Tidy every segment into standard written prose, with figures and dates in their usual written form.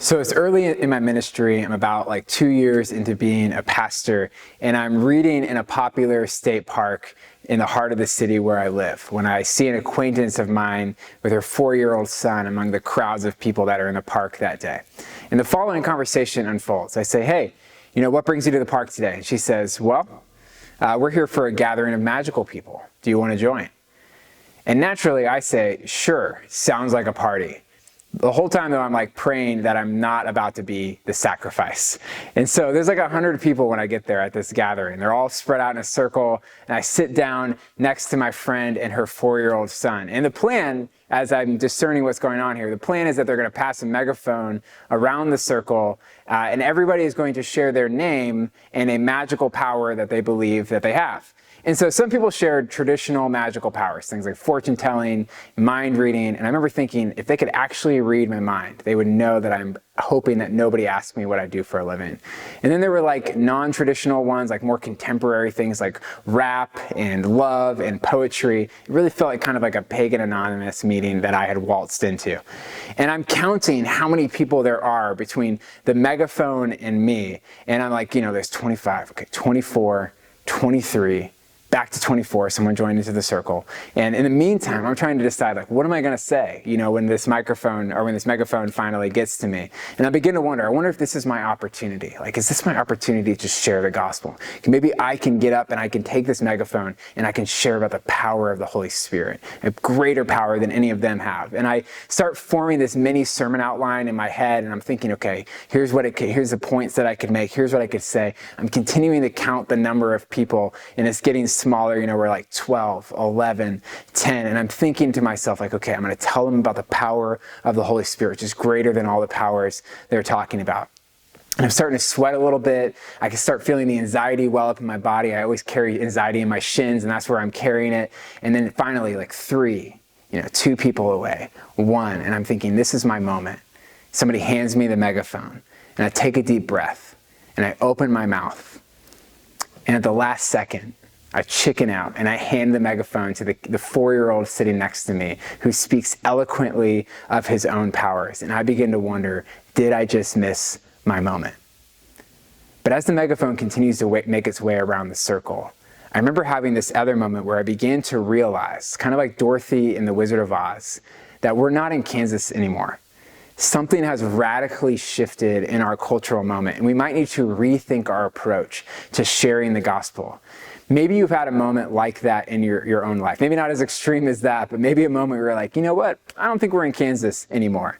So it's early in my ministry. I'm about 2 years into being a pastor, and I'm reading in a popular state park in the heart of the city where I live when I see an acquaintance of mine with her 4-year-old son among the crowds of people that are in the park that day. And the following conversation unfolds. I say, "Hey, what brings you to the park today?" And she says, "Well, we're here for a gathering of magical people. Do you want to join?" And naturally I say, "Sure, sounds like a party." The whole time though, I'm praying that I'm not about to be the sacrifice. And so there's 100 people when I get there at this gathering. They're all spread out in a circle, and I sit down next to my friend and her 4-year-old son. And the plan, as I'm discerning what's going on here, the plan is that they're going to pass a megaphone around the circle, and everybody is going to share their name and a magical power that they believe that they have. And so some people shared traditional magical powers, things like fortune telling, mind reading. And I remember thinking, if they could actually read my mind, they would know that I'm hoping that nobody asks me what I do for a living. And then there were non-traditional ones, more contemporary things like rap and love and poetry. It really felt like a pagan anonymous meeting that I had waltzed into. And I'm counting how many people there are between the megaphone and me. And I'm there's 25, okay, 24, 23, back to 24, someone joined into the circle. And in the meantime, I'm trying to decide, what am I going to say, when this megaphone finally gets to me? And I begin to wonder, if this is my opportunity. Is this my opportunity to share the gospel? Maybe I can get up and I can take this megaphone and I can share about the power of the Holy Spirit, a greater power than any of them have. And I start forming this mini sermon outline in my head, and I'm thinking, okay, here's the points that I could make. Here's what I could say. I'm continuing to count the number of people, and it's getting smaller, we're 12, 11, 10. And I'm thinking to myself, okay, I'm going to tell them about the power of the Holy Spirit, which is greater than all the powers they're talking about. And I'm starting to sweat a little bit. I can start feeling the anxiety well up in my body. I always carry anxiety in my shins, and that's where I'm carrying it. And then finally, 3, 2 people away, 1. And I'm thinking, this is my moment. Somebody hands me the megaphone, and I take a deep breath, and I open my mouth. And at the last second, I chicken out and I hand the megaphone to the 4-year-old sitting next to me, who speaks eloquently of his own powers. And I begin to wonder, did I just miss my moment? But as the megaphone continues to make its way around the circle, I remember having this other moment where I began to realize, kind of like Dorothy in The Wizard of Oz, that we're not in Kansas anymore. Something has radically shifted in our cultural moment, and we might need to rethink our approach to sharing the gospel. Maybe you've had a moment like that in your own life. Maybe not as extreme as that, but maybe a moment where you're you know what? I don't think we're in Kansas anymore.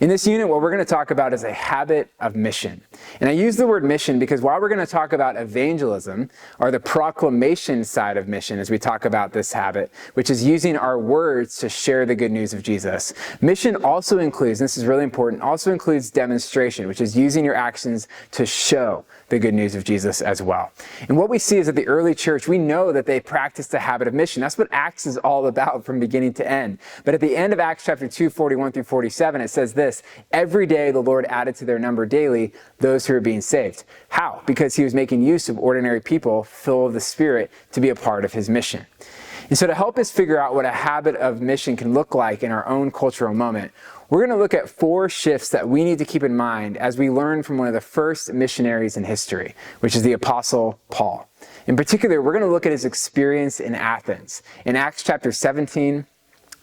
In this unit, what we're going to talk about is a habit of mission. And I use the word mission because while we're going to talk about evangelism, or the proclamation side of mission as we talk about this habit, which is using our words to share the good news of Jesus, mission also includes, and this is really important, also includes demonstration, which is using your actions to show the good news of Jesus as well. And what we see is that the early church, we know that they practiced the habit of mission. That's what Acts is all about from beginning to end. But at the end of Acts chapter 2, 41 through 47, it says this: every day the Lord added to their number daily those who were being saved. How? Because he was making use of ordinary people full of the Spirit to be a part of his mission. And so to help us figure out what a habit of mission can look like in our own cultural moment, we're going to look at 4 shifts that we need to keep in mind as we learn from one of the first missionaries in history, which is the Apostle Paul. In particular, we're going to look at his experience in Athens in Acts chapter 17,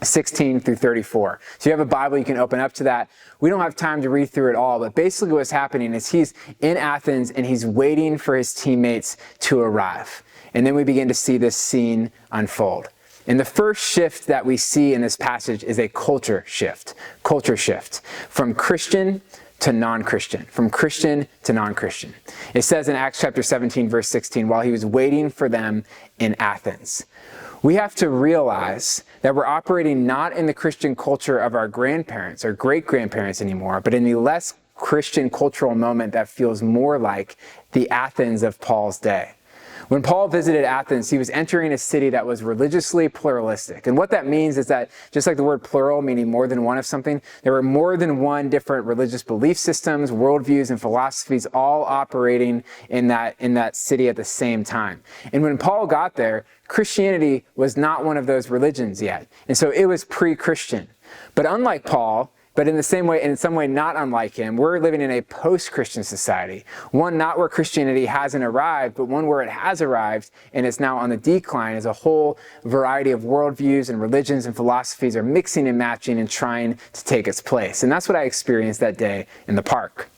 16 through 34. So you have a Bible, you can open up to that. We don't have time to read through it all, but basically what's happening is he's in Athens and he's waiting for his teammates to arrive. And then we begin to see this scene unfold. And the first shift that we see in this passage is a culture shift from Christian to non-Christian, from Christian to non-Christian. It says in Acts chapter 17, verse 16, while he was waiting for them in Athens. We have to realize that we're operating not in the Christian culture of our grandparents or great-grandparents anymore, but in the less Christian cultural moment that feels more like the Athens of Paul's day. When Paul visited Athens, he was entering a city that was religiously pluralistic. And what that means is that, just like the word plural, meaning more than one of something, there were more than one different religious belief systems, worldviews, and philosophies all operating in that city at the same time. And when Paul got there, Christianity was not one of those religions yet. And so it was pre-Christian. But unlike Paul, but in some way not unlike him, we're living in a post-Christian society. One not where Christianity hasn't arrived, but one where it has arrived and is now on the decline as a whole variety of worldviews and religions and philosophies are mixing and matching and trying to take its place. And that's what I experienced that day in the park.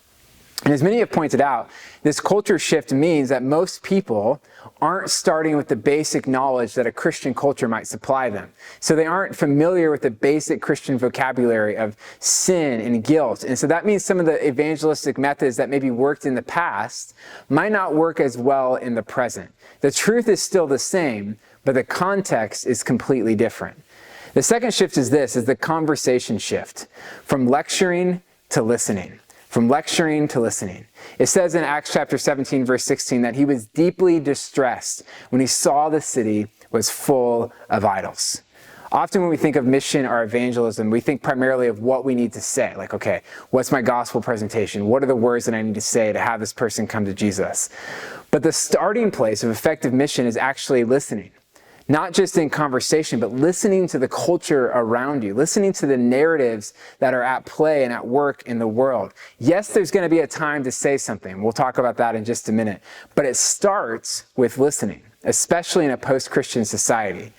And as many have pointed out, this culture shift means that most people aren't starting with the basic knowledge that a Christian culture might supply them. So they aren't familiar with the basic Christian vocabulary of sin and guilt. And so that means some of the evangelistic methods that maybe worked in the past might not work as well in the present. The truth is still the same, but the context is completely different. The second shift is the conversation shift from lecturing to listening. From lecturing to listening. It says in Acts chapter 17, verse 16, that he was deeply distressed when he saw the city was full of idols. Often when we think of mission or evangelism, we think primarily of what we need to say. Like, okay, what's my gospel presentation? What are the words that I need to say to have this person come to Jesus? But the starting place of effective mission is actually listening. Not just in conversation, but listening to the culture around you, listening to the narratives that are at play and at work in the world. Yes, there's going to be a time to say something. We'll talk about that in just a minute. But it starts with listening, especially in a post-Christian society.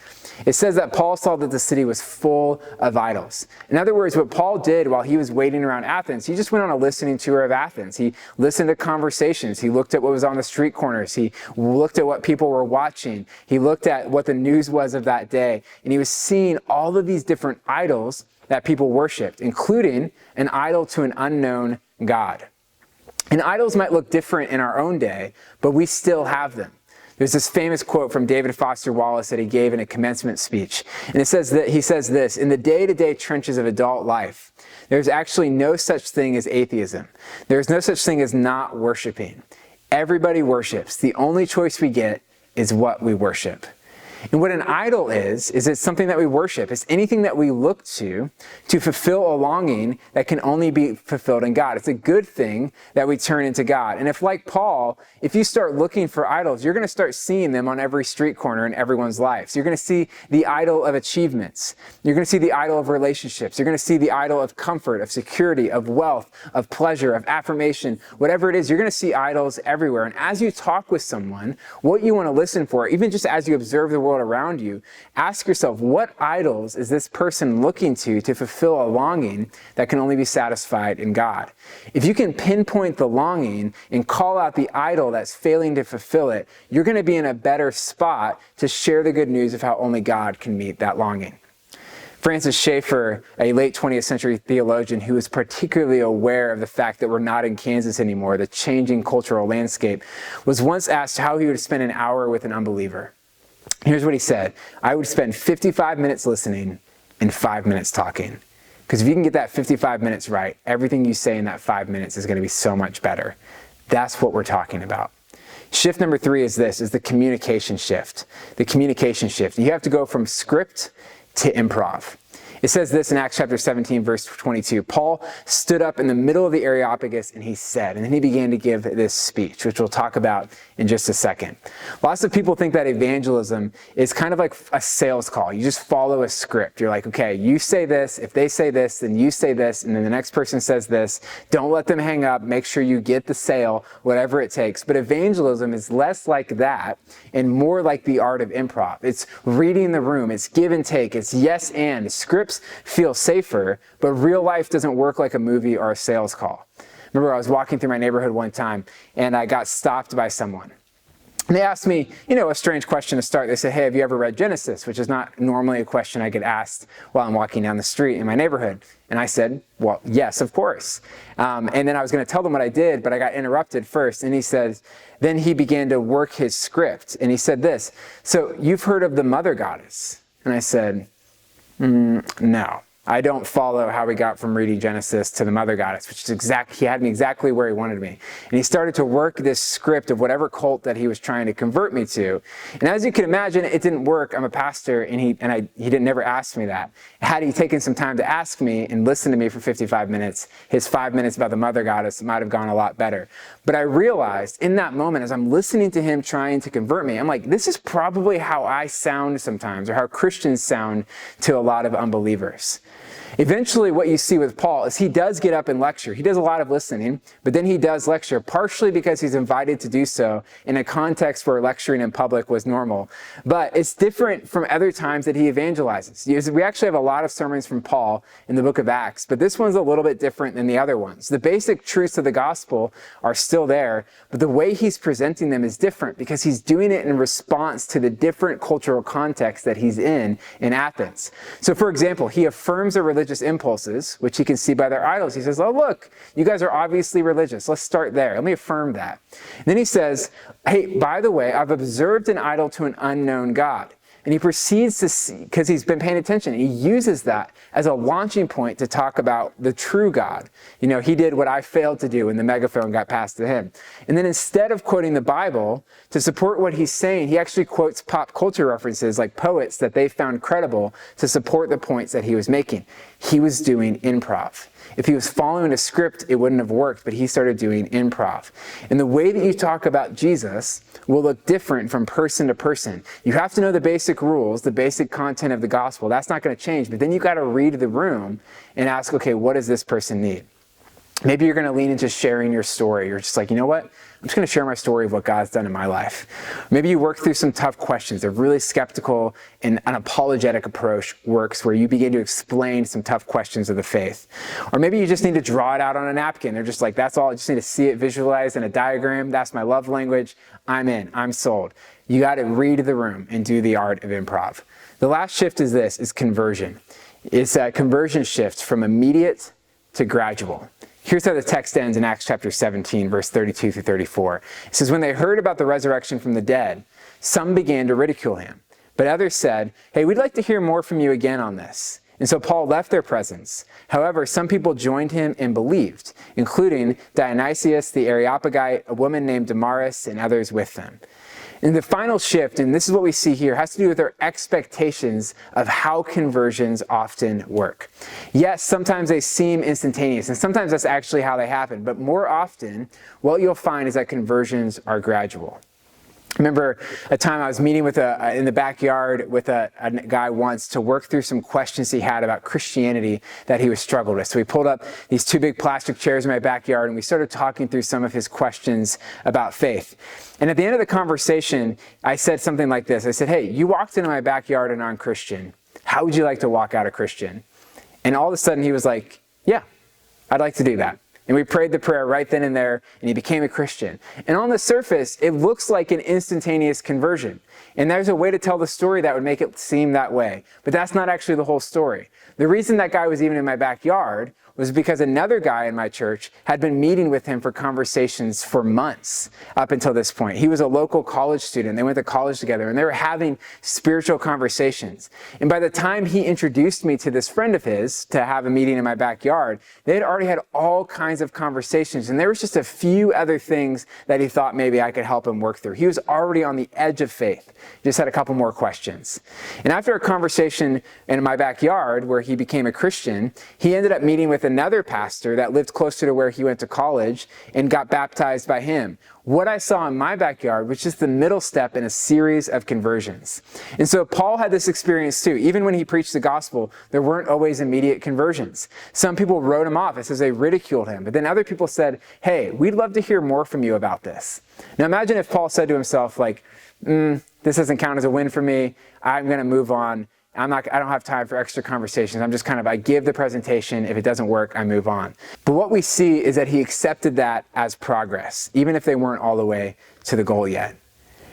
It says that Paul saw that the city was full of idols. In other words, what Paul did while he was waiting around Athens, he just went on a listening tour of Athens. He listened to conversations. He looked at what was on the street corners. He looked at what people were watching. He looked at what the news was of that day. And he was seeing all of these different idols that people worshiped, including an idol to an unknown God. And idols might look different in our own day, but we still have them. There's this famous quote from David Foster Wallace that he gave in a commencement speech. And he says this, in the day-to-day trenches of adult life, there's actually no such thing as atheism. There's no such thing as not worshiping. Everybody worships. The only choice we get is what we worship. And what an idol is it's something that we worship. It's anything that we look to fulfill a longing that can only be fulfilled in God. It's a good thing that we turn into God. And if, like Paul, if you start looking for idols, you're going to start seeing them on every street corner in everyone's life. So you're going to see the idol of achievements. You're going to see the idol of relationships. You're going to see the idol of comfort, of security, of wealth, of pleasure, of affirmation. Whatever it is, you're going to see idols everywhere. And as you talk with someone, what you want to listen for, even just as you observe the world around you, ask yourself, what idols is this person looking to fulfill a longing that can only be satisfied in God? If you can pinpoint the longing and call out the idol that's failing to fulfill it, you're going to be in a better spot to share the good news of how only God can meet that longing. Francis Schaeffer, a late 20th century theologian who was particularly aware of the fact that we're not in Kansas anymore, the changing cultural landscape, was once asked how he would spend an hour with an unbeliever. Here's what he said: I would spend 55 minutes listening and 5 minutes talking. Because if you can get that 55 minutes right, everything you say in that 5 minutes is going to be so much better. That's what we're talking about. Shift number 3 is the communication shift. The communication shift. You have to go from script to improv. It says this in Acts chapter 17, verse 22. Paul stood up in the middle of the Areopagus and he said, and then he began to give this speech, which we'll talk about in just a second. Lots of people think that evangelism is kind of like a sales call. You just follow a script. You're like, okay, you say this. If they say this, then you say this. And then the next person says this. Don't let them hang up. Make sure you get the sale, whatever it takes. But evangelism is less like that and more like the art of improv. It's reading the room. It's give and take. It's yes and. Scripts feel safer, but real life doesn't work like a movie or a sales call. Remember, I was walking through my neighborhood one time and I got stopped by someone. And they asked me, a strange question to start. They said, hey, have you ever read Genesis? Which is not normally a question I get asked while I'm walking down the street in my neighborhood. And I said, well, yes, of course. And then I was going to tell them what I did, but I got interrupted first. And he said, then he began to work his script. And he said this, so you've heard of the mother goddess? And I said, no. I don't follow how we got from reading Genesis to the mother goddess, which is he had me exactly where he wanted me. And he started to work this script of whatever cult that he was trying to convert me to. And as you can imagine, it didn't work. I'm a pastor, and he didn't never ask me that. Had he taken some time to ask me and listen to me for 55 minutes, his 5 minutes about the mother goddess might have gone a lot better. But I realized in that moment, as I'm listening to him trying to convert me, I'm like, this is probably how I sound sometimes, or how Christians sound to a lot of unbelievers. Eventually, what you see with Paul is he does get up and lecture. He does a lot of listening, but then he does lecture, partially because he's invited to do so in a context where lecturing in public was normal. But it's different from other times that he evangelizes. We actually have a lot of sermons from Paul in the book of Acts, but this one's a little bit different than the other ones. The basic truths of the gospel are still there, but the way he's presenting them is different because he's doing it in response to the different cultural context that he's in Athens. So, for example, he affirms their religious impulses, which he can see by their idols. He says, oh, look, you guys are obviously religious. Let's start there. Let me affirm that. And then he says, hey, by the way, I've observed an idol to an unknown God. And he proceeds to see, because he's been paying attention, he uses that as a launching point to talk about the true God. You know, he did what I failed to do when the megaphone got passed to him. And then instead of quoting the Bible to support what he's saying, he actually quotes pop culture references like poets that they found credible to support the points that he was making. He was doing improv. If he was following a script, it wouldn't have worked, but he started doing improv. And the way that you talk about Jesus will look different from person to person. You have to know the basic rules, the basic content of the gospel. That's not going to change, but then you got to read the room and ask, okay, what does this person need? Maybe you're going to lean into sharing your story. You're just like, you know what? I'm just going to share my story of what God's done in my life. Maybe you work through some tough questions. A really skeptical and an apologetic approach works where you begin to explain some tough questions of the faith. Or maybe you just need to draw it out on a napkin. They're just like, that's all. I just need to see it visualized in a diagram. That's my love language. I'm in. I'm sold. You got to read the room and do the art of improv. The last shift is conversion. It's a conversion shift from immediate to gradual. Here's how the text ends in Acts chapter 17, verse 32 through 34. It says, when they heard about the resurrection from the dead, some began to ridicule him. But others said, hey, we'd like to hear more from you again on this. And so Paul left their presence. However, some people joined him and believed, including Dionysius the Areopagite, a woman named Damaris, and others with them. And the final shift, and this is what we see here, has to do with our expectations of how conversions often work. Yes, sometimes they seem instantaneous, and sometimes that's actually how they happen. But more often, what you'll find is that conversions are gradual. I remember a time I was meeting with in the backyard with a guy once to work through some questions he had about Christianity that he was struggled with. So we pulled up these two big plastic chairs in my backyard and we started talking through some of his questions about faith. And at the end of the conversation, I said something like this. I said, hey, you walked into my backyard a non-Christian. How would you like to walk out a Christian? And all of a sudden he was like, yeah, I'd like to do that. And we prayed the prayer right then and there, and he became a Christian. And on the surface, it looks like an instantaneous conversion. And there's a way to tell the story that would make it seem that way. But that's not actually the whole story. The reason that guy was even in my backyard was because another guy in my church had been meeting with him for conversations for months up until this point. He was a local college student. They went to college together and they were having spiritual conversations. And by the time he introduced me to this friend of his to have a meeting in my backyard, they had already had all kinds of conversations. And there was just a few other things that he thought maybe I could help him work through. He was already on the edge of faith. He just had a couple more questions. And after a conversation in my backyard where he became a Christian, he ended up meeting with another pastor that lived closer to where he went to college and got baptized by him. What I saw in my backyard was just the middle step in a series of conversions. And so Paul had this experience too. Even when he preached the gospel, there weren't always immediate conversions. Some people wrote him off. It says they ridiculed him. But then other people said, hey, we'd love to hear more from you about this. Now imagine if Paul said to himself like, this doesn't count as a win for me. I'm going to move on. I don't have time for extra conversations. I give the presentation. If it doesn't work, I move on. But what we see is that he accepted that as progress, even if they weren't all the way to the goal yet.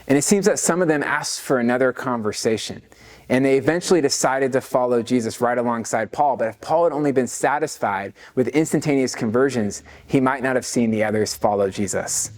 And it seems that some of them asked for another conversation. And they eventually decided to follow Jesus right alongside Paul. But if Paul had only been satisfied with instantaneous conversions, he might not have seen the others follow Jesus.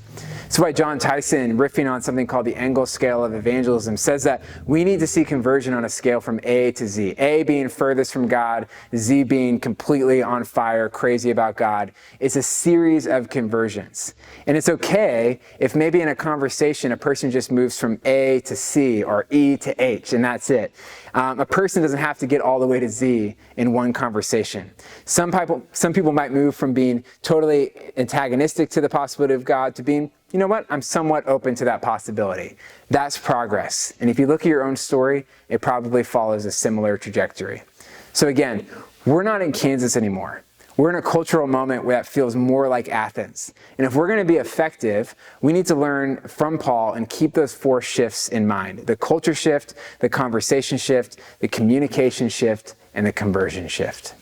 That's why John Tyson, riffing on something called the Engel scale of evangelism, says that we need to see conversion on a scale from A to Z. A being furthest from God, Z being completely on fire, crazy about God. It's a series of conversions. And it's okay if maybe in a conversation a person just moves from A to C or E to H and that's it. A person doesn't have to get all the way to Z in one conversation. Some people might move from being totally antagonistic to the possibility of God to being, you know what, I'm somewhat open to that possibility. That's progress. And if you look at your own story, it probably follows a similar trajectory. So again, we're not in Kansas anymore. We're in a cultural moment that feels more like Athens. And if we're going to be effective, we need to learn from Paul and keep those 4 shifts in mind: the culture shift, the conversation shift, the communication shift, and the conversion shift.